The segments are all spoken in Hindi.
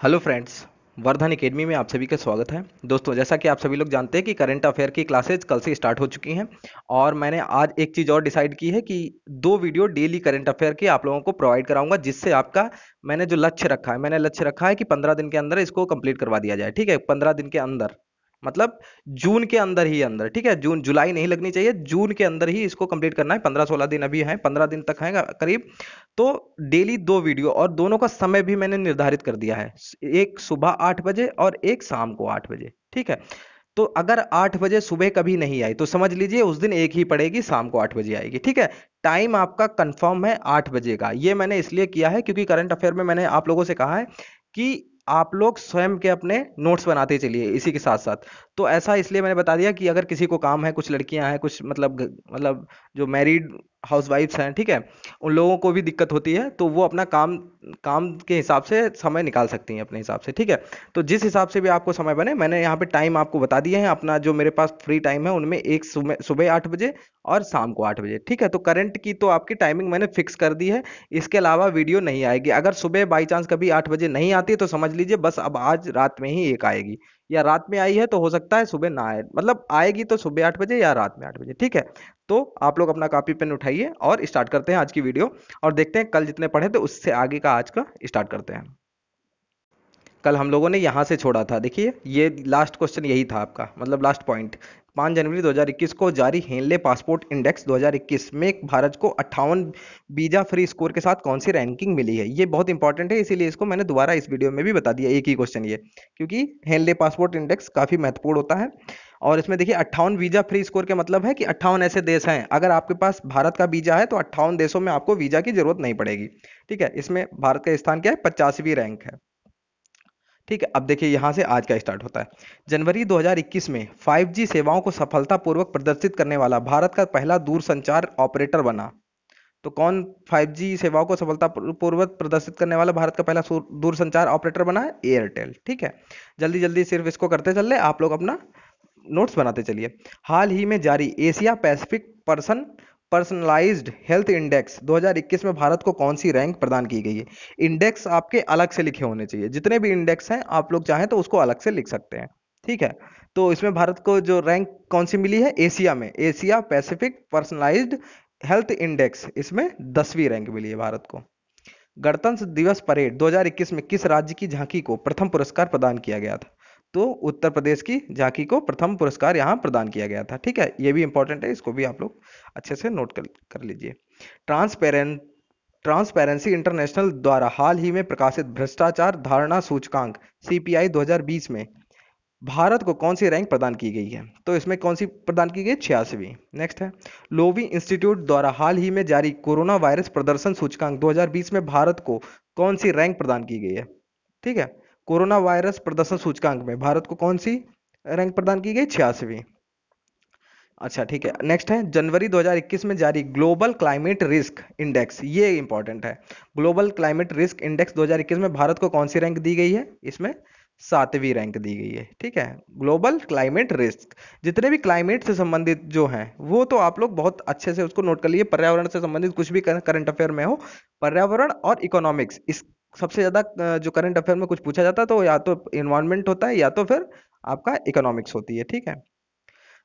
Hello friends. वर्धन एकेडमी में आप सभी का स्वागत है। दोस्तों, जैसा कि आप सभी लोग जानते हैं कि करंट अफेयर की क्लासेज कल से स्टार्ट हो चुकी हैं और मैंने आज एक चीज़ और डिसाइड की है कि 2 वीडियो डेली करंट अफेयर की आप लोगों को प्रोवाइड कराऊंगा, जिससे आपका मैंने जो लक्ष्य रखा है कि 15 दिन के अंदर इसको कंप्लीट करवा दिया जाए। ठीक है, 15 दिन के अंदर, मतलब जून के अंदर ही अंदर। ठीक है, जून जुलाई नहीं लगनी चाहिए, जून के अंदर ही इसको कंप्लीट करना है। 15-16 दिन अभी हैं, 15 दिन तक हैं करीब। तो डेली 2 वीडियो, और दोनों का समय भी मैंने निर्धारित कर दिया है, एक सुबह 8 बजे और एक शाम को 8 बजे। ठीक है, तो अगर 8 बजे सुबह कभी नहीं आई तो समझ लीजिए उस दिन एक ही पड़ेगी, शाम को 8 बजे आएगी। ठीक है, टाइम आपका कंफर्म है 8 बजे का। ये मैंने इसलिए किया है क्योंकि करंट अफेयर में मैंने आप लोगों से कहा है कि आप लोग स्वयं के अपने नोट्स बनाते चलिए इसी के साथ साथ। तो ऐसा इसलिए मैंने बता दिया कि अगर किसी को काम है, कुछ लड़कियां हैं, कुछ मतलब जो मैरिड हाउसवाइफ्स हैं, ठीक है, उन लोगों को भी दिक्कत होती है, तो वो अपना काम काम के हिसाब से समय निकाल सकती हैं अपने हिसाब से। ठीक है, तो जिस हिसाब से भी आपको समय बने, मैंने यहाँ पे टाइम आपको बता दिए हैं। अपना जो मेरे पास फ्री टाइम है उनमें एक सुबह सुबह 8 बजे और शाम को 8 बजे। ठीक है, तो करंट की तो आपकी टाइमिंग मैंने फिक्स कर दी है। इसके अलावा वीडियो नहीं आएगी। अगर सुबह बाई चांस कभी 8 बजे नहीं आती है तो समझ लीजिए बस अब आज रात में ही एक आएगी, या रात में आई है तो हो सकता है सुबह ना आए, मतलब आएगी तो सुबह 8 बजे या रात में 8 बजे। ठीक है, तो आप लोग अपना कॉपी पेन उठाइए और स्टार्ट करते हैं आज की वीडियो, और देखते हैं कल जितने पढ़े थे उससे आगे का आज का स्टार्ट करते हैं। कल हम लोगों ने यहाँ से छोड़ा था, देखिए ये लास्ट क्वेश्चन यही था आपका, मतलब लास्ट पॉइंट। 5 जनवरी 2021 को जारी हेनले पासपोर्ट इंडेक्स 2021 में भारत को 58 वीजा फ्री स्कोर के साथ कौन सी रैंकिंग मिली है। ये बहुत इंपॉर्टेंट है, इसीलिए इसको मैंने दोबारा इस वीडियो में भी बता दिया, एक ही क्वेश्चन ये, क्योंकि हेनले पासपोर्ट इंडेक्स काफी महत्वपूर्ण होता है। और इसमें देखिए 58 वीजा फ्री स्कोर का मतलब है कि 58 ऐसे देश हैं, अगर आपके पास भारत का वीजा है तो 58 देशों में आपको वीजा की जरूरत नहीं पड़ेगी। ठीक है, इसमें भारत का स्थान क्या है, 50वीं रैंक है। ठीक है, अब देखिए यहां से आज का स्टार्ट होता है। जनवरी 2021 में 5G सेवाओं को सफलतापूर्वक प्रदर्शित करने वाला भारत का पहला दूरसंचार ऑपरेटर बना। तो कौन 5G सेवाओं को सफलतापूर्वक प्रदर्शित करने वाला भारत का पहला दूरसंचार ऑपरेटर बना है? एयरटेल। ठीक है, जल्दी जल्दी सिर्फ इसको करते चल रहे, आप लोग अपना नोट्स बनाते चलिए। हाल ही में जारी Asia Pacific personalised health index 2021 में भारत को कौन सी रैंक प्रदान की गई है? इंडेक्स आपके अलग से लिखे होने चाहिए, जितने भी इंडेक्स हैं आप लोग चाहें तो उसको अलग से लिख सकते हैं। ठीक है, तो इसमें भारत को जो रैंक कौन सी मिली है एशिया में, Asia Pacific personalised health index, इसमें 10वीं रैंक मिली है भारत को। गणतंत्र दिवस परेड 2021 में किस राज्य की झांकी को प्रथम पुरस्कार प्रदान किया गया था? तो उत्तर प्रदेश की झांकी को प्रथम पुरस्कार यहां प्रदान किया गया था। ठीक है, ये भी इंपॉर्टेंट है, इसको भी आप लोग अच्छे से नोट कर लीजिए। ट्रांसपेरेंट ट्रांसपेरेंसी इंटरनेशनल द्वारा हाल ही में प्रकाशित भ्रष्टाचार धारणा सूचकांक सीपीआई 2020 में भारत को कौन सी रैंक प्रदान की गई है? तो इसमें कौन सी प्रदान की गई? 86वीं। नेक्स्ट है, लोवी इंस्टीट्यूट द्वारा हाल ही में जारी कोरोना वायरस प्रदर्शन सूचकांक 2020 में भारत को कौन सी रैंक प्रदान की गई है? ठीक है, कोरोना वायरस प्रदर्शन सूचकांक में भारत को कौन सी रैंक प्रदान की गई? 86वीं। अच्छा ठीक है, नेक्स्ट है, जनवरी 2021 में जारी ग्लोबल क्लाइमेट रिस्क इंडेक्स, ये इंपॉर्टेंट है। ग्लोबल क्लाइमेट रिस्क इंडेक्स 2021 में भारत को कौन सी रैंक दी गई है? इसमें 7वीं रैंक दी गई है। ठीक है, ग्लोबल क्लाइमेट रिस्क, जितने भी क्लाइमेट से संबंधित जो हैं वो तो आप लोग बहुत अच्छे से उसको नोट कर लिए। पर्यावरण से संबंधित कुछ भी करंट अफेयर में हो, पर्यावरण और इकोनॉमिक्स, इस सबसे ज्यादा जो करंट अफेयर में कुछ पूछा जाता है तो या तो इन्वायरमेंट होता है या तो फिर आपका इकोनॉमिक्स होती है। ठीक है,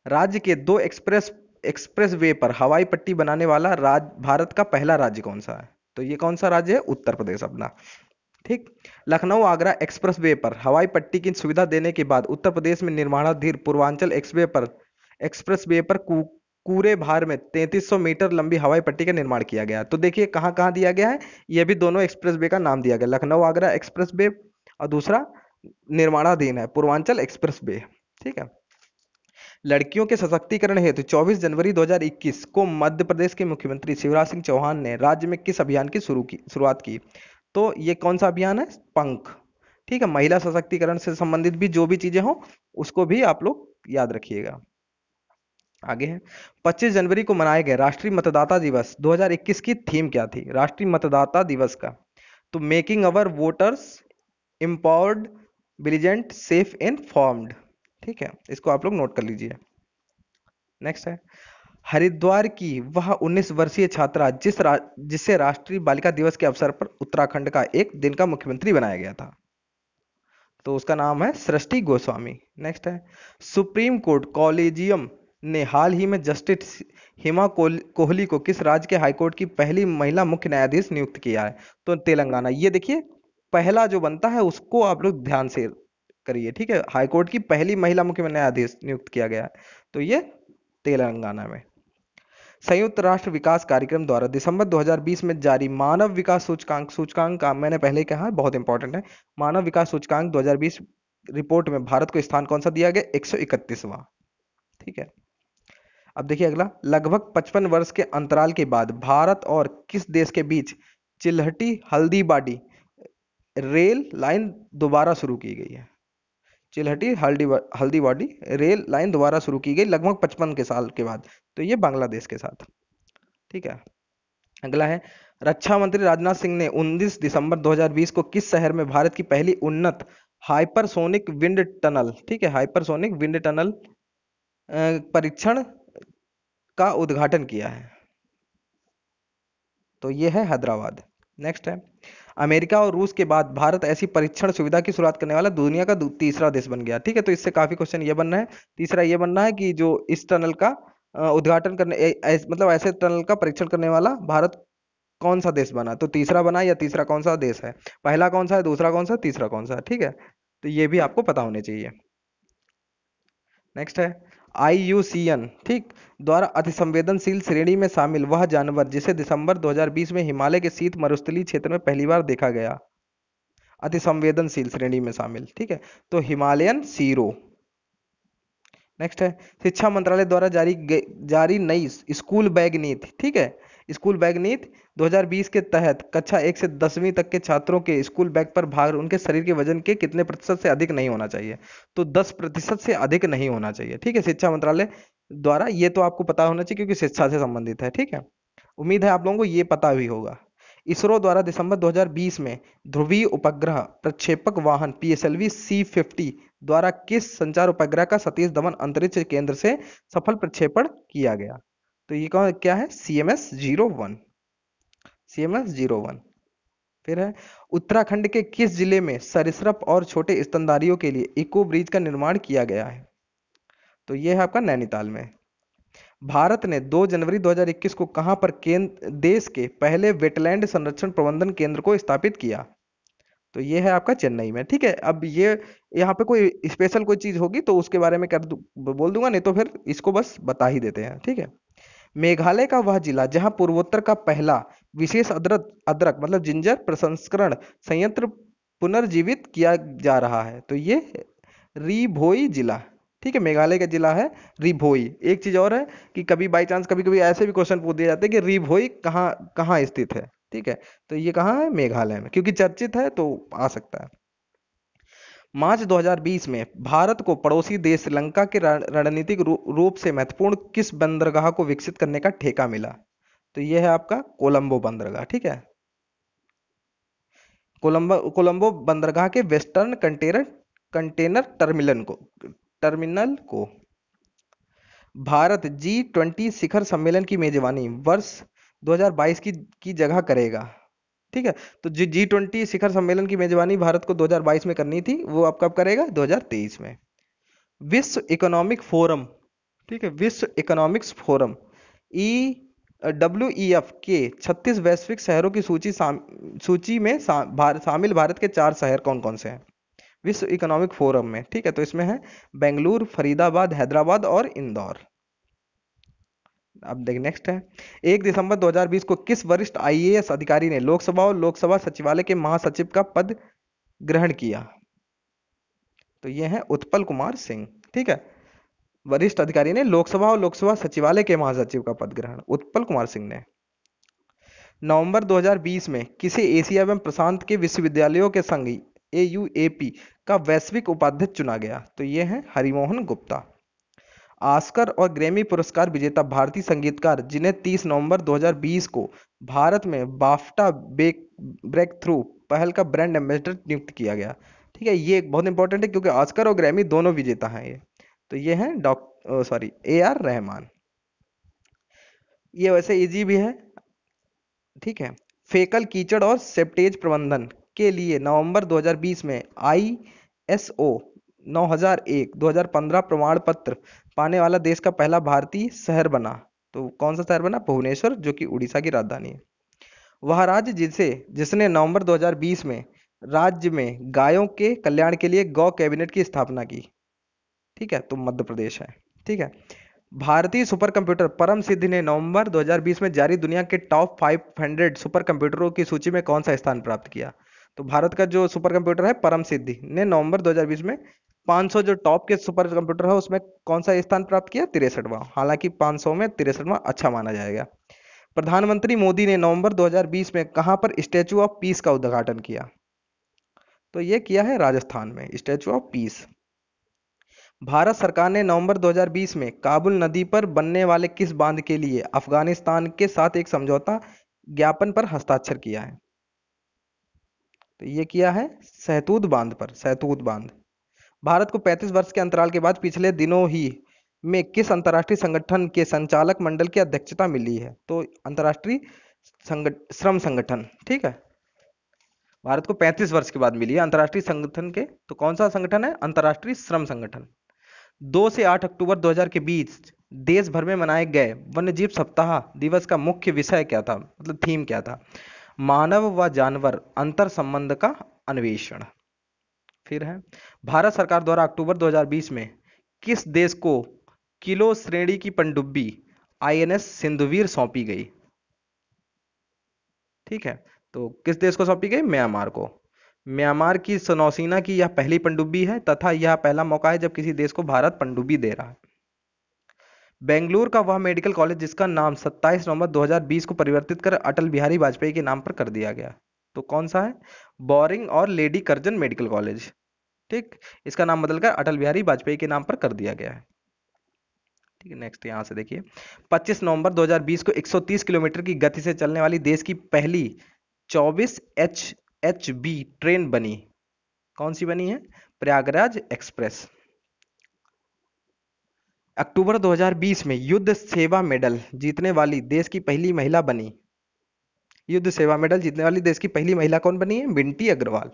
राज्य के 2 एक्सप्रेस वे पर हवाई पट्टी बनाने वाला भारत का पहला राज्य कौन सा है? तो ये कौन सा राज्य है? उत्तर प्रदेश अपना। ठीक, लखनऊ आगरा एक्सप्रेस वे पर हवाई पट्टी की सुविधा देने के बाद उत्तर प्रदेश में निर्माणाधीन पूर्वांचल एक्सप्रेस वे पर कूरे भार में 3300 मीटर लंबी हवाई पट्टी का निर्माण किया गया। तो देखिए कहां कहां दिया गया है, ये भी दोनों एक्सप्रेस वे का नाम दिया गया, लखनऊ आगरा एक्सप्रेस वे और दूसरा निर्माणाधीन है पूर्वांचल एक्सप्रेस वे। ठीक है, लड़कियों के सशक्तिकरण हेतु 24 जनवरी 2021 को मध्य प्रदेश के मुख्यमंत्री शिवराज सिंह चौहान ने राज्य में किस अभियान की शुरुआत की? तो ये कौन सा अभियान है? पंख। ठीक है, महिला सशक्तिकरण से संबंधित भी जो भी चीजें हो उसको भी आप लोग याद रखिएगा। आगे है, 25 जनवरी को मनाए गए राष्ट्रीय मतदाता दिवस 2021 की थीम क्या थी? राष्ट्रीय मतदाता दिवस का, तो making our voters empowered, vigilant, safe, informed. ठीक है, इसको आप लोग नोट कर लीजिए। नेक्स्ट है, हरिद्वार की वह 19 वर्षीय छात्रा जिसे राष्ट्रीय बालिका दिवस के अवसर पर उत्तराखंड का एक दिन का मुख्यमंत्री बनाया गया था। तो उसका नाम है सृष्टि गोस्वामी। नेक्स्ट है, सुप्रीम कोर्ट कॉलेजियम ने हाल ही में जस्टिस हिमा कोहली को किस राज्य के हाईकोर्ट की पहली महिला मुख्य न्यायाधीश नियुक्त किया है? तो तेलंगाना। ये देखिए, पहला जो बनता है उसको आप लोग ध्यान से करिए, ठीक है। हाईकोर्ट की पहली महिला मुख्य न्यायाधीश नियुक्त किया गया है, तो ये तेलंगाना में। संयुक्त राष्ट्र विकास कार्यक्रम द्वारा दिसंबर 2020 में जारी मानव विकास सूचकांक का मैंने पहले कहा है, बहुत इंपॉर्टेंट है। मानव विकास सूचकांक 2020 रिपोर्ट में भारत को स्थान कौन सा दिया गया? 131वां। ठीक है। अब देखिए अगला, लगभग 55 वर्ष के अंतराल के बाद भारत और किस देश के बीच चिल्हटी हल्दीबाड़ी रेल लाइन दोबारा शुरू की गई है? चिल्हटी हल्दीबाड़ी रेल लाइन दोबारा शुरू की गई लगभग 55 के साल के बाद, तो ये बांग्लादेश के साथ। ठीक है। अगला है, रक्षा मंत्री राजनाथ सिंह ने 19 दिसंबर 2020 को किस शहर में भारत की पहली उन्नत हाइपरसोनिक विंड टनल, ठीक है, हाइपरसोनिक विंड टनल परीक्षण का उद्घाटन किया है? तो ये है हैदराबाद। नेक्स्ट है, अमेरिका और रूस के बाद भारत ऐसी परीक्षण सुविधा की शुरुआत करने वाला दुनिया का तीसरा देश बन गया। ठीक है, तो इससे काफी क्वेश्चन ये बनना है। तीसरा ये बनना है कि जो इस टनल का उद्घाटन करने मतलब ऐसे टनल का परीक्षण करने वाला भारत कौन सा देश बना? तो तीसरा बना, या तीसरा कौन सा देश है? पहला कौन सा है, दूसरा कौन सा, तीसरा कौन सा है? ठीक है, तो ये भी आपको पता होने चाहिए। नेक्स्ट है, IUCN, ठीक, द्वारा अतिसंवेदनशील श्रेणी में शामिल वह जानवर जिसे दिसंबर 2020 में हिमालय के शीत मरुस्थलीय क्षेत्र में पहली बार देखा गया। अतिसंवेदनशील श्रेणी में शामिल, ठीक है, तो हिमालयन सीरो। नेक्स्ट है, शिक्षा मंत्रालय द्वारा जारी नई स्कूल बैग नीति, ठीक है, स्कूल बैग नीति 2020 के तहत कक्षा 1 से 10वीं तक के छात्रों के स्कूल बैग पर भार उनके शरीर के वजन के कितने प्रतिशत से अधिक नहीं होना चाहिए? तो 10% से अधिक नहीं होना चाहिए। ठीक है, शिक्षा मंत्रालय द्वारा, ये तो आपको पता होना चाहिए क्योंकि शिक्षा से संबंधित है। ठीक है, उम्मीद है आप लोगों को ये पता भी होगा। इसरो द्वारा दिसंबर 2020 में ध्रुवीय उपग्रह प्रक्षेपक वाहन PSLV C50 द्वारा किस संचार उपग्रह का सतीश धवन अंतरिक्ष केंद्र से सफल प्रक्षेपण किया गया? तो ये क्या है? CMS-01। CMS-01। फिर है, उत्तराखंड के किस जिले में सरीसृप और छोटे स्तनधारियों के लिए इको ब्रिज का निर्माण किया गया है? तो ये है आपका नैनीताल में। भारत ने 2 जनवरी 2021 को कहां पर देश के पहले वेटलैंड संरक्षण प्रबंधन केंद्र को स्थापित किया? तो ये है आपका चेन्नई में। ठीक है, अब ये यहाँ पे कोई स्पेशल कोई चीज होगी तो उसके बारे में बोल दूंगा, नहीं तो फिर इसको बस बता ही देते हैं। ठीक है, मेघालय का वह जिला जहां पूर्वोत्तर का पहला विशेष अदरक अदरक मतलब जिंजर प्रसंस्करण संयंत्र पुनर्जीवित किया जा रहा है, तो ये रिभोई जिला। ठीक है, मेघालय का जिला है रिभोई। एक चीज और है कि कभी बाई चांस कभी कभी ऐसे भी क्वेश्चन पूछ दिए जाते हैं कि रिभोई कहाँ कहाँ स्थित है। ठीक है, तो ये कहाँ है? मेघालय में, क्योंकि चर्चित है तो आ सकता है। मार्च 2020 में भारत को पड़ोसी देश श्रीलंका के रणनीतिक रूप से महत्वपूर्ण किस बंदरगाह को विकसित करने का ठेका मिला? तो यह है आपका कोलंबो बंदरगाह। ठीक है, कोलंबो बंदरगाह के वेस्टर्न कंटेनर टर्मिनल को भारत G20 शिखर सम्मेलन की मेजबानी वर्ष 2022 की जगह करेगा। ठीक है, तो G20 शिखर सम्मेलन की मेजबानी भारत को 2022 में करनी थी, वो अब कब करेगा? 2023 में। विश्व इकोनॉमिक फोरम, ठीक है, विश्व इकोनॉमिक्स फोरम WEF के 36 वैश्विक शहरों की सूची में शामिल भारत के 4 शहर कौन कौन से हैं विश्व इकोनॉमिक फोरम में? ठीक है, तो इसमें है बेंगलुरु, फरीदाबाद, हैदराबाद और इंदौर। अब देखिए नेक्स्ट है, 1 दिसंबर 2020 को किस वरिष्ठ IAS अधिकारी ने लोकसभा और लोकसभा सचिवालय के महासचिव का पद ग्रहण किया? तो ये है उत्पल कुमार सिंह। ठीक है, वरिष्ठ अधिकारी ने लोकसभा और लोकसभा सचिवालय के महासचिव का पद ग्रहण उत्पल कुमार सिंह ने। नवंबर 2020 में किसे एशिया एवं प्रशांत के विश्वविद्यालयों के संघ AUAP का वैश्विक उपाध्यक्ष चुना गया? तो ये है हरिमोहन गुप्ता। ऑस्कर और ग्रैमी पुरस्कार विजेता भारतीय संगीतकार जिन्हें 30 नवंबर 2020 को भारत में बाफ्टा ब्रेक थ्रू पहल का ब्रांड एम्बेसडर नियुक्त किया गया। ठीक है, ये बहुत इंपॉर्टेंट है क्योंकि ऑस्कर और ग्रैमी दोनों विजेता हैं ये। तो ये है AR रहमान। ये वैसे इजी भी है। ठीक है, फेकल कीचड़ और सेप्टेज प्रबंधन के लिए नवंबर 2020 में ISO 9001 2015 प्रमाण पत्र पाने वाला देश का पहला भारतीय शहर बना। तो कौन सा शहर बना? भुवनेश्वर, जो कि उड़ीसा की राजधानी है। वह राज्य जिसने नवंबर 2020 में राज्य में गायों के कल्याण के लिए गौ कैबिनेट की स्थापना की। ठीक है, तो मध्य प्रदेश है। ठीक है। भारतीय सुपर कंप्यूटर परम सिद्धि ने नवंबर 2020 में जारी दुनिया के टॉप 500 सुपर कंप्यूटरों की सूची में कौन सा स्थान प्राप्त किया? तो भारत का जो सुपर कंप्यूटर है परम सिद्धि ने नवंबर 2020 में 500 जो टॉप के सुपर कंप्यूटर है उसमें कौन सा स्थान प्राप्त किया? 63वां। हालांकि 500 में 63वां अच्छा माना जाएगा। प्रधानमंत्री मोदी ने नवंबर 2020 में कहां पर स्टैचू ऑफ पीस का उद्घाटन किया? तो यह किया है राजस्थान में, स्टैचू ऑफ पीस। भारत सरकार ने नवंबर 2020 में काबुल नदी पर बनने वाले किस बांध के लिए अफगानिस्तान के साथ एक समझौता ज्ञापन पर हस्ताक्षर किया है? तो ये किया है सहतूत बांध पर, सहतूत बांध। भारत को 35 वर्ष के अंतराल के बाद पिछले दिनों ही में किस अंतर्राष्ट्रीय संगठन के संचालक मंडल की अध्यक्षता मिली है? तो अंतर्राष्ट्रीय श्रम संगठन। ठीक है, भारत को 35 वर्ष के बाद मिली है अंतर्राष्ट्रीय संगठन के। तो कौन सा संगठन है? अंतर्राष्ट्रीय श्रम संगठन। 2 से 8 अक्टूबर 2000 के बीच देश भर में मनाए गए वन्यजीव सप्ताह दिवस का मुख्य विषय क्या था? मतलब थीम क्या था? मानव व जानवर अंतर संबंध का अन्वेषण। फिर है, भारत सरकार द्वारा अक्टूबर 2020 में किस देश को किलो श्रेणी की पनडुब्बी INS सिंधुवीर सौंपी गई? ठीक है, तो किस देश को सौंपी गई? म्यांमार को। म्यांमार की नौसेना की यह पहली पनडुब्बी है तथा यह पहला मौका है जब किसी देश को भारत पनडुब्बी दे रहा है। बेंगलुरु का वह मेडिकल कॉलेज जिसका नाम 27 नवंबर 2020 को परिवर्तित कर अटल बिहारी वाजपेयी के नाम पर कर दिया गया, तो कौन सा है? बोरिंग और लेडी कर्जन मेडिकल कॉलेज। ठीक, इसका नाम बदलकर अटल बिहारी वाजपेयी के नाम पर कर दिया गया है। ठीक है, नेक्स्ट यहां से देखिए, 25 नवंबर 2020 को 130 किलोमीटर की गति से चलने वाली देश की पहली 24 HHB ट्रेन बनी। कौन सी बनी है? प्रयागराज एक्सप्रेस। अक्टूबर 2020 में युद्ध सेवा मेडल जीतने वाली देश की पहली महिला बनी। युद्ध सेवा मेडल जीतने वाली देश की पहली महिला कौन बनी है? विंटी अग्रवाल।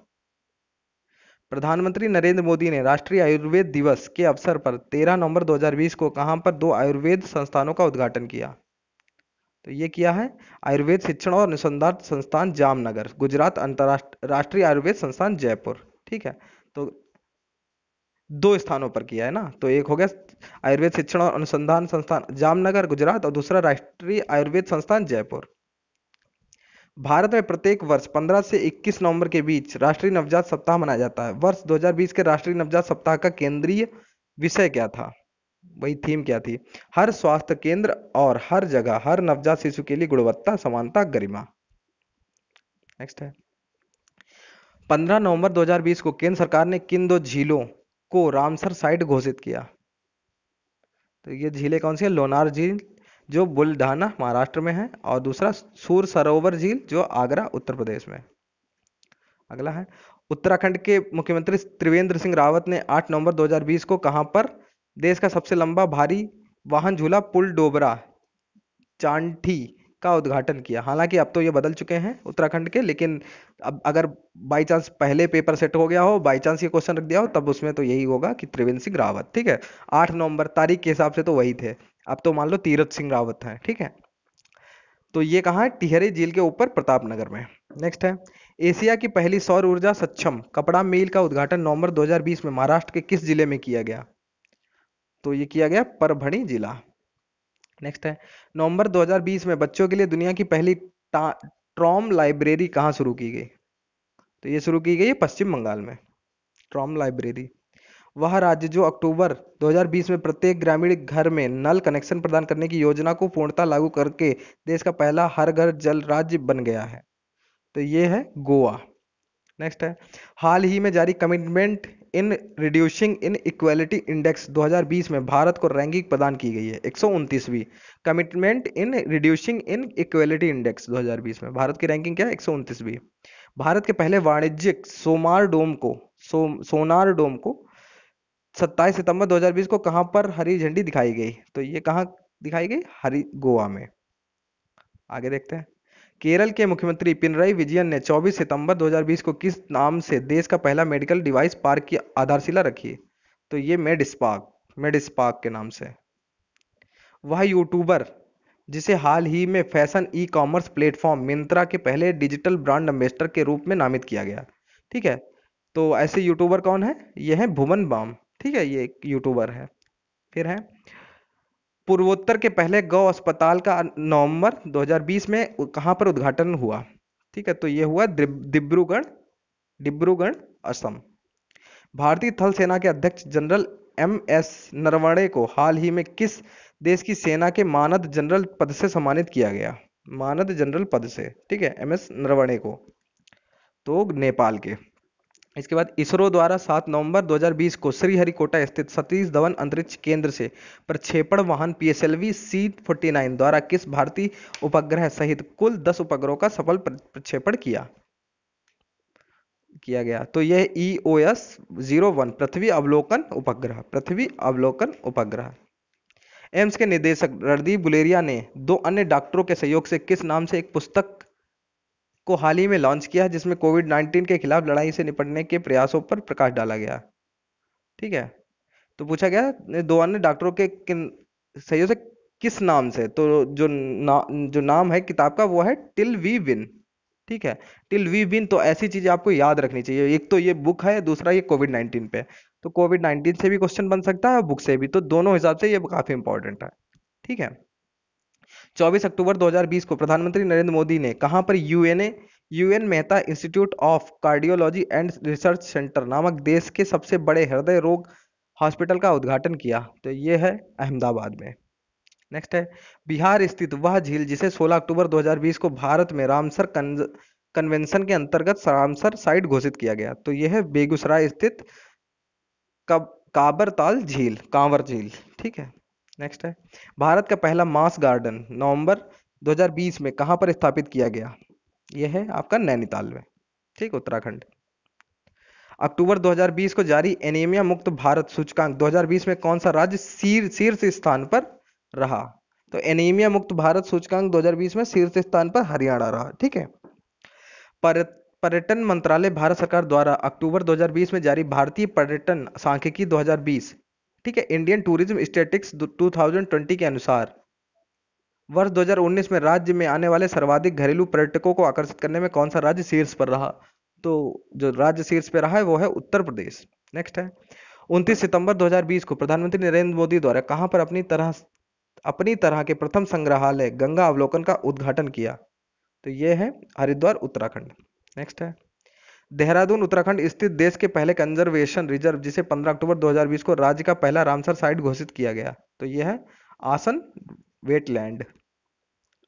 प्रधानमंत्री नरेंद्र मोदी ने राष्ट्रीय आयुर्वेद दिवस के अवसर पर 13 नवंबर 2020 को कहां पर 2 आयुर्वेद संस्थानों का उद्घाटन किया? तो ये किया है आयुर्वेद शिक्षण और अनुसंधान संस्थान जामनगर, गुजरात, अंतरराष्ट्रीय राष्ट्रीय आयुर्वेद संस्थान जयपुर। ठीक है, तो 2 स्थानों पर किया है ना। तो एक हो गया आयुर्वेद शिक्षण और अनुसंधान संस्थान जामनगर गुजरात और दूसरा राष्ट्रीय आयुर्वेद संस्थान जयपुर। भारत में प्रत्येक वर्ष 15 से 21 नवंबर के बीच राष्ट्रीय नवजात सप्ताह मनाया जाता है। वर्ष 2020 के राष्ट्रीय नवजात सप्ताह का केंद्रीय विषय क्या था? वही थीम क्या थी? हर स्वास्थ्य केंद्र और हर जगह हर नवजात शिशु के लिए गुणवत्ता, समानता, गरिमा। नेक्स्ट है, 15 नवंबर 2020 को केंद्र सरकार ने किन 2 झीलों को रामसर साइट घोषित किया? तो ये झीलें कौन सी है? लोनार झील जो बुलढाना महाराष्ट्र में है और दूसरा सूर सरोवर झील जो आगरा उत्तर प्रदेश में। अगला है, उत्तराखंड के मुख्यमंत्री त्रिवेंद्र सिंह रावत ने 8 नवंबर 2020 को कहां पर देश का सबसे लंबा भारी वाहन झूला पुल डोबरा चांठी का उद्घाटन किया? हालांकि अब तो ये बदल चुके हैं उत्तराखंड के, लेकिन अब अगर बाई चांस पहले पेपर सेट हो गया हो, बाई चांस ये क्वेश्चन रख दिया हो, तब उसमें तो यही होगा कि त्रिवेंद्र सिंह रावत। ठीक है, 8 नवंबर तारीख के हिसाब से तो वही थे, अब तो मान लो तीरथ सिंह रावत हैं। ठीक है, तो ये कहाँ है? टिहरी झील के ऊपर प्रतापनगर में। नेक्स्ट है, एशिया की पहली सौर ऊर्जा सक्षम कपड़ा मिल का उद्घाटन नवंबर 2020 में महाराष्ट्र के किस जिले में किया गया? तो ये किया गया परभणी जिला। नेक्स्ट है, नवंबर 2020 में बच्चों के लिए दुनिया की पहली ट्रॉम लाइब्रेरी कहाँ शुरू की गई? तो ये शुरू की गई है पश्चिम बंगाल में, ट्रॉम लाइब्रेरी। वह राज्य जो अक्टूबर 2020 में प्रत्येक ग्रामीण घर में नल कनेक्शन प्रदान करने की योजना को पूर्णतः लागू करके देश का पहला हर घर जल राज्य बन गया है, तो ये है गोवा। नेक्स्ट है, हाल ही में जारी commitment in reducing inequality index 2020 में भारत को रैंकिंग प्रदान की गई है 129वीं। Commitment in reducing inequality index 2020 में भारत की रैंकिंग क्या है? 129वीं। भारत के पहले वाणिज्यिक सोनार डोम को 27 सितंबर 2020 को कहां पर हरी झंडी दिखाई गई? तो ये कहां दिखाई गई? गोवा में। आगे देखते हैं, केरल के मुख्यमंत्री पिनराई विजयन ने 24 सितंबर 2020 को किस नाम से देश का पहला मेडिकल डिवाइस पार्क की आधारशिला रखी? तो ये मेडिस्पार्क के नाम से। वह यूट्यूबर जिसे हाल ही में fashion e commerce platform Myntra के पहले डिजिटल ब्रांड एम्बेसडर के रूप में नामित किया गया। ठीक है, तो ऐसे यूट्यूबर कौन है? ये है भुवन बाम। ठीक है, ये एक यूट्यूबर है। फिर है पूर्वोत्तर के पहले गौ अस्पताल का नवंबर 2020 में कहाँ पर उद्घाटन हुआ? ठीक है, तो ये हुआ डिब्रूगढ़, डिब्रूगढ़ असम। भारतीय थल सेना के अध्यक्ष जनरल एम एस नरवणे को हाल ही में किस देश की सेना के मानद जनरल पद से सम्मानित किया गया? मानद जनरल पद से। ठीक है, एम एस नरवणे को, तो नेपाल के। इसके बाद इसरो द्वारा 7 नवंबर 2020 को श्रीहरिकोटा स्थित सतीश धवन अंतरिक्ष केंद्र से प्रक्षेपण वाहन PSLV C-49 द्वारा किस भारतीय उपग्रह सहित कुल 10 उपग्रहों का सफल प्रक्षेपण किया गया? तो यह EOS-01 पृथ्वी अवलोकन उपग्रह। एम्स के निदेशक रणदीप गुलेरिया ने 2 अन्य डॉक्टरों के सहयोग से किस नाम से एक पुस्तक को हाल ही में लॉन्च किया जिसमें कोविड-19 के खिलाफ लड़ाई से निपटने के प्रयासों पर प्रकाश डाला गया? ठीक है, तो पूछा गया 2 अन्य डॉक्टरों के सहयोग से किस नाम से? तो जो नाम है किताब का वो है टिल वी विन। ठीक है, टिल वी विन। तो ऐसी चीजें आपको याद रखनी चाहिए। एक तो ये बुक है, दूसरा ये कोविड-19 पे। तो कोविड-19 से भी क्वेश्चन बन सकता है और बुक से भी, तो दोनों हिसाब से ये काफी इंपॉर्टेंट है। ठीक है, 24 अक्टूबर 2020 को प्रधानमंत्री नरेंद्र मोदी ने कहां पर UN Mehta institute of cardiology and research centre नामक देश के सबसे बड़े हृदय रोग हॉस्पिटल का उद्घाटन किया? तो ये है अहमदाबाद में। नेक्स्ट है बिहार स्थित वह झील जिसे 16 अक्टूबर 2020 को भारत में रामसर कन्वेंशन के अंतर्गत रामसर साइट घोषित किया गया? तो यह है बेगूसराय स्थित कांवर झील। ठीक है, नेक्स्ट है भारत का पहला मास गार्डन नवंबर 2020 में कहां पर स्थापित किया गया? यह है आपका नैनीताल में। ठीक, उत्तराखंड। अक्टूबर 2020 को जारी एनीमिया मुक्त भारत सूचकांक 2020 में कौन सा राज्य शीर्ष स्थान पर रहा? तो एनीमिया मुक्त भारत सूचकांक 2020 में शीर्ष स्थान पर हरियाणा रहा। ठीक है, पर्यटन मंत्रालय भारत सरकार द्वारा अक्टूबर 2020 में जारी भारतीय पर्यटन सांख्यिकी 2020, ठीक है, इंडियन टूरिज्म स्टैटिस्टिक्स 2020 के अनुसार वर्ष 2019 में राज्य में आने वाले सर्वाधिक घरेलू पर्यटकों को आकर्षित करने में कौन सा राज्य शीर्ष पर रहा? तो जो राज्य शीर्ष पर रहा है वो है उत्तर प्रदेश। नेक्स्ट है 29 सितंबर 2020 को प्रधानमंत्री नरेंद्र मोदी द्वारा कहां पर अपनी तरह के प्रथम संग्रहालय गंगा अवलोकन का उद्घाटन किया? तो यह है हरिद्वार, उत्तराखंड। नेक्स्ट है देहरादून उत्तराखंड स्थित देश के पहले कंजर्वेशन रिजर्व जिसे 15 अक्टूबर 2020 को राज्य का पहला रामसर साइट घोषित किया गया? तो यह है आसन वेटलैंड।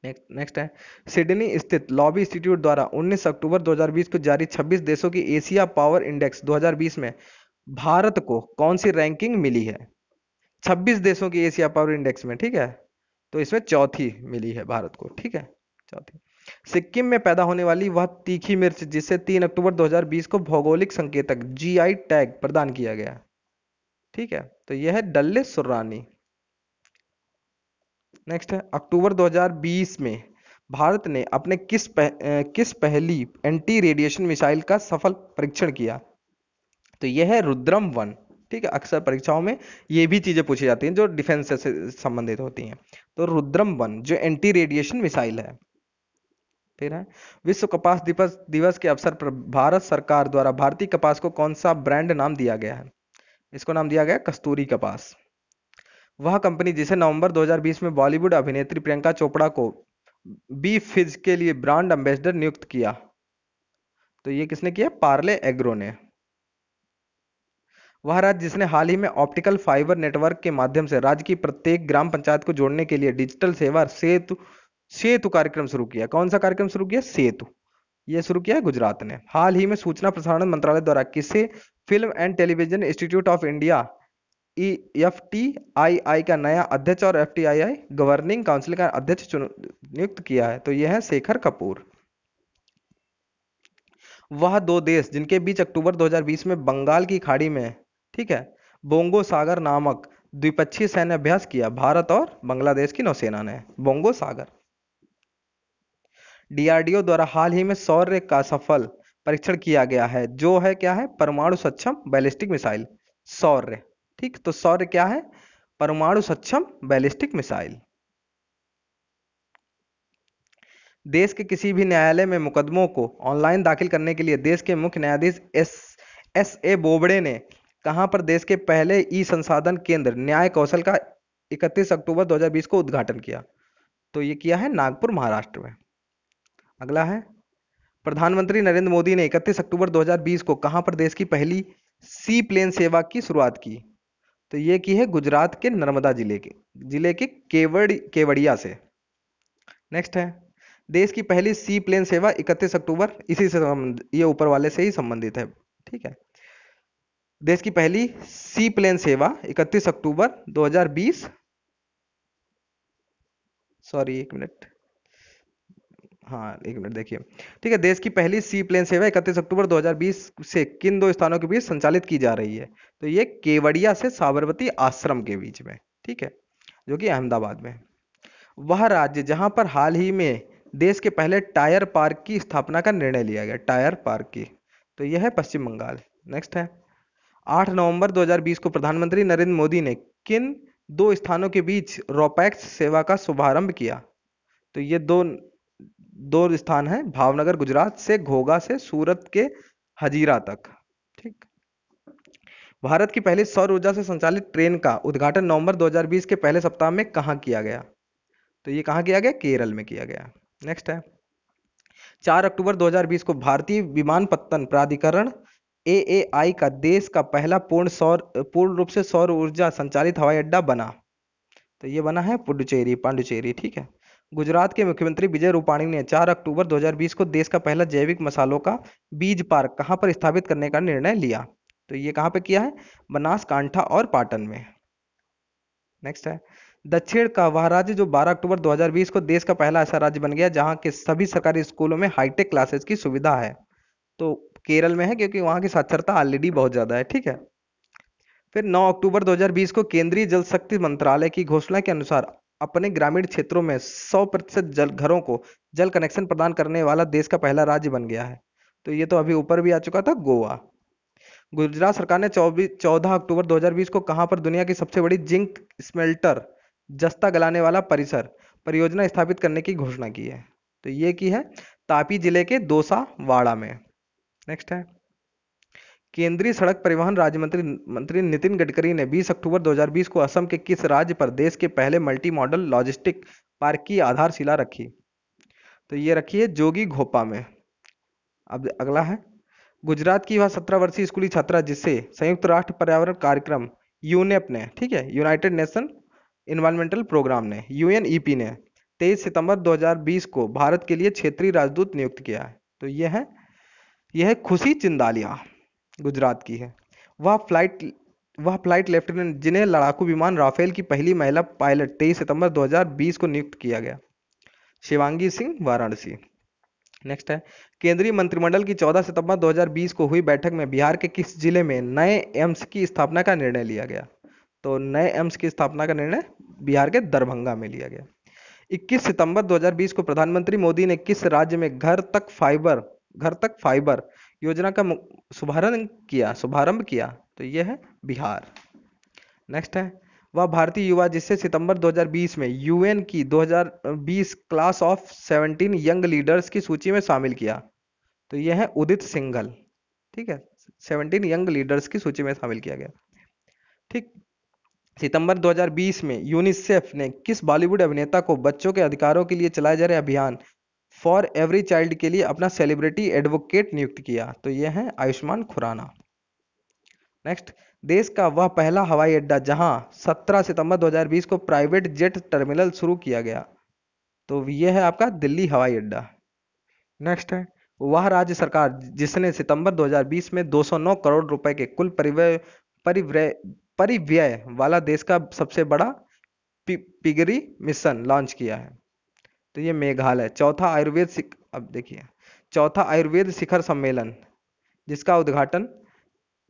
नेक्स्ट है सिडनी स्थित लॉबी इंस्टीट्यूट द्वारा 19 अक्टूबर 2020 को जारी 26 देशों की एशिया पावर इंडेक्स 2020 में भारत को कौन सी रैंकिंग मिली है? 26 देशों की एशिया पावर इंडेक्स में। ठीक है, तो इसमें चौथी मिली है भारत को। ठीक है, चौथी। सिक्किम में पैदा होने वाली वह तीखी मिर्च जिसे 3 अक्टूबर 2020 को भौगोलिक संकेतक GI टैग प्रदान किया गया? ठीक है, तो यह है डल्ले सुर्रानी। नेक्स्ट है अक्टूबर 2020 में भारत ने अपने किस पहली एंटी रेडिएशन मिसाइल का सफल परीक्षण किया? तो यह है रुद्रम 1। ठीक है, अक्सर परीक्षाओं में ये भी चीजें पूछी जाती हैं जो डिफेंस से संबंधित होती हैं। तो रुद्रम 1 जो एंटी रेडिएशन मिसाइल है। फिर है विश्व कपास दिवस के अवसर पर भारत सरकार द्वारा भारतीय कपास को कौन सा ब्रांड नाम दिया गया है? इसको नाम दिया गया कस्तूरी कपास। वह कंपनी जिसे नवंबर 2020 में बॉलीवुड अभिनेत्री प्रियंका चोपड़ा को बी फिज के लिए ब्रांड एम्बेसडर नियुक्त किया? तो ये किसने किया? पार्ले एग्रो ने। वह राज्य जिसने हाल ही में ऑप्टिकल फाइबर नेटवर्क के माध्यम से राज्य की प्रत्येक ग्राम पंचायत को जोड़ने के लिए डिजिटल सेवा सेतु कार्यक्रम शुरू किया? कौन सा कार्यक्रम शुरू किया? सेतु। यह शुरू किया गुजरात ने। हाल ही में सूचना प्रसारण मंत्रालय द्वारा किसे film and television institute of India FTII का नया अध्यक्ष और FTII गवर्निंग काउंसिल का अध्यक्ष नियुक्त किया है? तो यह है शेखर कपूर। वह 2 देश जिनके बीच अक्टूबर 2020 में बंगाल की खाड़ी में, ठीक है, बोंगो सागर नामक द्विपक्षीय सैन्य अभ्यास किया? भारत और बांग्लादेश की नौसेना ने। बोंगो सागर। डीआरडीओ द्वारा हाल ही में सौर्य का सफल परीक्षण किया गया है, जो है क्या है, परमाणु सक्षम बैलिस्टिक मिसाइल। सौर्य, ठीक, तो सौर्य क्या है, परमाणु सक्षम बैलिस्टिक मिसाइल। देश के किसी भी न्यायालय में मुकदमों को ऑनलाइन दाखिल करने के लिए देश के मुख्य न्यायाधीश एस ए बोबड़े ने कहां पर देश के पहले ई संसाधन केंद्र न्याय कौशल का 31 अक्टूबर 2020 को उद्घाटन किया? तो ये किया है नागपुर, महाराष्ट्र में। अगला है, प्रधानमंत्री नरेंद्र मोदी ने 31 अक्टूबर 2020 को कहां पर देश की पहली सी प्लेन सेवा की शुरुआत की? तो ये की है गुजरात के नर्मदा जिले के केवड़िया से। नेक्स्ट है, देश की पहली सी प्लेन सेवा 31 अक्टूबर, इसी से ये ऊपर वाले से ही संबंधित है, ठीक है। देश की पहली सी प्लेन सेवा 31 अक्टूबर 2020, सॉरी एक मिनट, हाँ एक मिनट देखिए, ठीक है। देश की पहली सी प्लेन सेवा 31 अक्टूबर 2020 से किन दो स्थानों के बीच संचालित की जा रही है? तो ये केवड़िया से साबरमती आश्रम के बीच में, ठीक है, जो कि अहमदाबाद में है। वह राज्य जहां पर हाल ही में देश के पहले टायर पार्क की स्थापना का निर्णय लिया गया, टायर पार्क की, तो यह है पश्चिम बंगाल। नेक्स्ट है, 8 नवंबर 2020 को प्रधानमंत्री नरेंद्र मोदी ने किन दो स्थानों के बीच रोपैक्स सेवा का शुभारंभ किया? तो ये दो दो स्थान हैं, भावनगर गुजरात से घोघा से सूरत के हजीरा तक, ठीक। भारत की पहली सौर ऊर्जा से संचालित ट्रेन का उद्घाटन नवंबर 2020 के पहले सप्ताह में कहां किया गया? तो ये कहां किया गया? केरल में किया गया। नेक्स्ट है, 4 अक्टूबर 2020 को भारतीय विमानपत्तन प्राधिकरण एएआई का देश का पहला पूर्ण रूप से सौर ऊर्जा संचालित हवाई अड्डा बना। तो ये बना है पांडुचेरी, ठीक है। गुजरात के मुख्यमंत्री विजय रूपाणी ने 4 अक्टूबर 2020 को देश का पहला जैविक मसालों का बीज पार्क कहां पर स्थापित करने का निर्णय लिया? तो ये कहां पर किया है? बनासकांठा और पाटन में। नेक्स्ट है, दक्षिण का वह राज्य जो 12 अक्टूबर 2020 को देश का पहला ऐसा राज्य बन गया जहां के सभी सरकारी स्कूलों में हाईटेक क्लासेस की सुविधा है। तो केरल में है, क्योंकि वहां की साक्षरता ऑलरेडी बहुत ज्यादा है, ठीक है। फिर 9 अक्टूबर 2020 को केंद्रीय जल शक्ति मंत्रालय की घोषणा के अनुसार अपने ग्रामीण क्षेत्रों में 100% जल घरों को जल कनेक्शन प्रदान करने वाला देश का पहला राज्य बन गया है। तो ये तो अभी ऊपर भी आ चुका था, गोवा। गुजरात सरकार ने 14 अक्टूबर 2020 को कहां पर दुनिया की सबसे बड़ी जिंक स्मेल्टर जस्ता गलाने वाला परियोजना स्थापित करने की घोषणा की है? तो ये की है तापी जिले के दोसा वाड़ा में। नेक्स्ट है, केंद्रीय सड़क परिवहन राज्य मंत्री नितिन गडकरी ने 20 अक्टूबर 2020 को असम के किस राज्य पर देश के पहले मल्टी मॉडल लॉजिस्टिक पार्क की आधारशिला रखी? तो ये रखी है जोगी घोपा में। अब अगला है, गुजरात की वह 17 वर्षीय स्कूली छात्रा जिसे संयुक्त राष्ट्र पर्यावरण कार्यक्रम यूनेप ने, ठीक है, यूनाइटेड नेशन इन्वायरमेंटल प्रोग्राम ने, यूएनईपी ने 23 सितंबर 2020 को भारत के लिए क्षेत्रीय राजदूत नियुक्त किया है। तो यह है खुशी चिंदालिया, गुजरात की है। वह फ्लाइट लेफ्टिनेंट जिन्हें लड़ाकू विमान राफेल की पहली महिला पायलट 23 सितंबर 2020 को नियुक्त किया गया, शिवांगी सिंह, वाराणसी। नेक्स्ट है, केंद्रीय मंत्रिमंडल की 14 सितंबर 2020 को हुई बैठक में बिहार के किस जिले में नए एम्स की स्थापना का निर्णय लिया गया? तो नए एम्स की स्थापना का निर्णय बिहार के दरभंगा में लिया गया। 21 सितंबर 2020 को प्रधानमंत्री मोदी ने किस राज्य में घर तक फाइबर योजना का शुभारंभ किया? तो यह है बिहार। नेक्स्ट है, वह भारतीय युवा जिसे सितंबर 2020 में यूएन की 2020 क्लास ऑफ 17 यंग लीडर्स की सूची में शामिल किया? तो यह है उदित सिंघल, ठीक है, 17 यंग लीडर्स की सूची में शामिल किया गया, ठीक। सितंबर 2020 में यूनिसेफ ने किस बॉलीवुड अभिनेता को बच्चों के अधिकारों के लिए चलाए जा रहे अभियान फॉर एवरी चाइल्ड के लिए अपना सेलिब्रिटी एडवोकेट नियुक्त किया? तो यह है आयुष्मान खुराना। नेक्स्ट, देश का वह पहला हवाई अड्डा जहां 17 सितंबर 2020 को प्राइवेट जेट टर्मिनल शुरू किया गया? तो यह है आपका दिल्ली हवाई अड्डा। नेक्स्ट है, वह राज्य सरकार जिसने सितंबर 2020 में 209 करोड़ रुपए के कुल परिव्यय वाला देश का सबसे बड़ा पिगरी मिशन लॉन्च किया है? तो ये मेघालय। अब देखिए, चौथा आयुर्वेद शिखर सम्मेलन जिसका उद्घाटन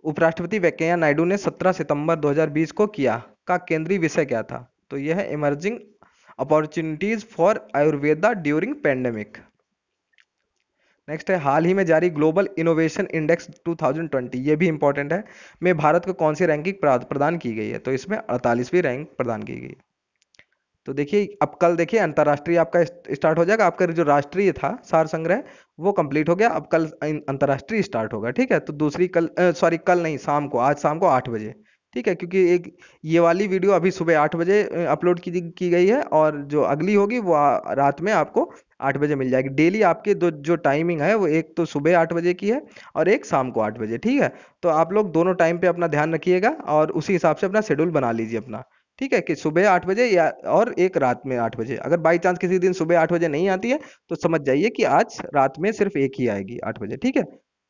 उपराष्ट्रपति वेंकैया नायडू ने 17 सितंबर 2020 को किया, का केंद्रीय विषय क्या था? तो यह है emerging opportunities for Ayurveda during pandemic. Next है हाल ही में जारी ग्लोबल इनोवेशन इंडेक्स 2020, ये भी इंपॉर्टेंट है, में भारत को कौन सी रैंकिंग प्रदान की गई है? तो इसमें 48वीं रैंक प्रदान की गई है। तो देखिए अब कल देखिए अंतर्राष्ट्रीय आपका स्टार्ट हो जाएगा, आपका जो राष्ट्रीय था सार संग्रह वो कंप्लीट हो गया, अब कल अंतर्राष्ट्रीय स्टार्ट होगा, ठीक है। तो दूसरी कल सॉरी कल नहीं, शाम को, आज शाम को 8 बजे, ठीक है, क्योंकि एक ये वाली वीडियो अभी सुबह 8 बजे अपलोड की गई है, और जो अगली होगी वो रात में आपको 8 बजे मिल जाएगी। डेली आपके दो जो टाइमिंग है वो एक तो सुबह 8 बजे की है और एक शाम को 8 बजे, ठीक है। तो आप लोग दोनों टाइम पे अपना ध्यान रखिएगा और उसी हिसाब से अपना शेड्यूल बना लीजिए अपना, ठीक है, कि सुबह 8 बजे या और एक रात में 8 बजे। अगर बाई चांस किसी दिन सुबह 8 बजे नहीं आती है तो समझ जाइए कि आज रात में सिर्फ एक ही आएगी 8 बजे, ठीक है।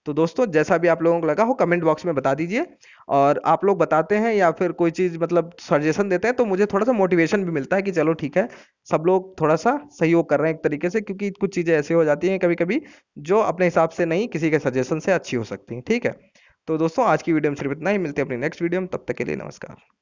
तो दोस्तों जैसा भी आप लोगों को लगा हो कमेंट बॉक्स में बता दीजिए, और आप लोग बताते हैं या फिर कोई चीज़ मतलब सजेशन देते हैं तो मुझे थोड़ा सा मोटिवेशन भी मिलता है कि चलो ठीक है, सब लोग थोड़ा सा सहयोग कर रहे हैं एक तरीके से, क्योंकि कुछ चीज़ें ऐसी हो जाती हैं कभी कभी जो अपने हिसाब से नहीं, किसी के सजेशन से अच्छी हो सकती हैं, ठीक है। तो दोस्तों आज की वीडियो में सिर्फ इतना ही, मिलते हैं अपनी नेक्स्ट वीडियो में, तब तक के लिए नमस्कार।